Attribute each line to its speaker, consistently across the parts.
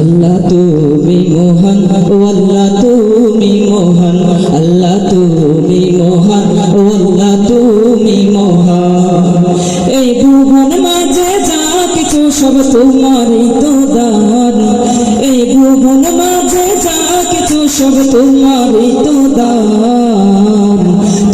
Speaker 1: আল্লাহ তুমি মহান, ও আল্লাহ তুমি মহান, আল্লাহ তুমি মহান, ও আল্লাহ তুমি মহান। এই ভুবন মাঝে যা কিছু সব তোমারই তো দান, এই ভুবন মাঝে যা কিছু সব তোমারই তো দান।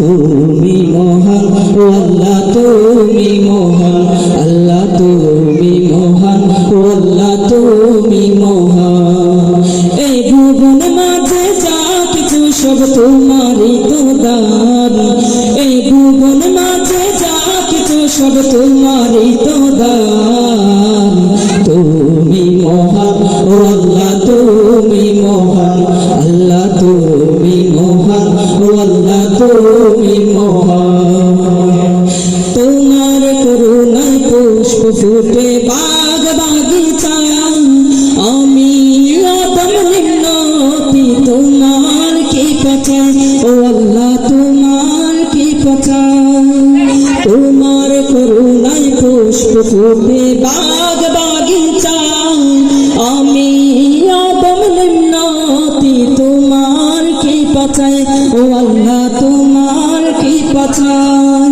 Speaker 1: তুমি মহান, ও আল্লাহ তুমি মহান, আল্লাহ তুমি মহান, ও আল্লাহ তুমি মহান। এই ভুবন মাঝে যা কিছু সব তোমারই তো দান, এই ভুবন মাঝে যা কিছু সব তোমারই তো দান। তুমি মহান, ও আল্লাহ তুমি মহান, আল্লাহ তুমি মহান, ও আল্লাহ তুমি মহান। তোমার করুণায় পুষ্প ফুটে বাগ বাগিচায়, আমি আদম নিম্নতি তোমার কি পাচাই, ও আল্লাহ তোমার কি পাচাই। তোমার করুণায় পুষ্প ফুটে বাগ বাগিচায়, আমি আদম নিম্নতি তোমার কি পাচাই, ও আল্লাহ তোমার কি পাচাই।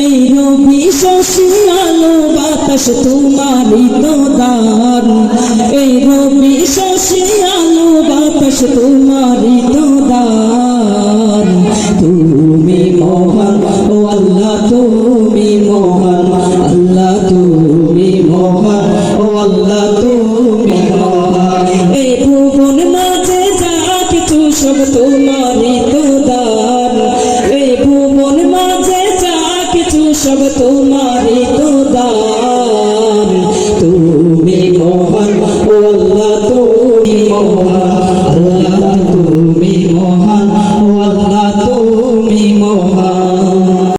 Speaker 1: এই রবি শশী আলো বাতাস তোমারই তো দান, এই রবি শশী আলো বাতাস তোমারই তো দান। তুমি মহান, ও আল্লাহ তুমি মহান, আল্লাহ তুমি মহান, ও আল্লাহ তুমি মহান। এই ভুবন মাঝে যা কিছু সব তোমারই তো দান, এই ভুবন মাঝে যা কিছু সব তোমারই তো দান। তুমি মহান, ও আল্লাহ তুমি মহান।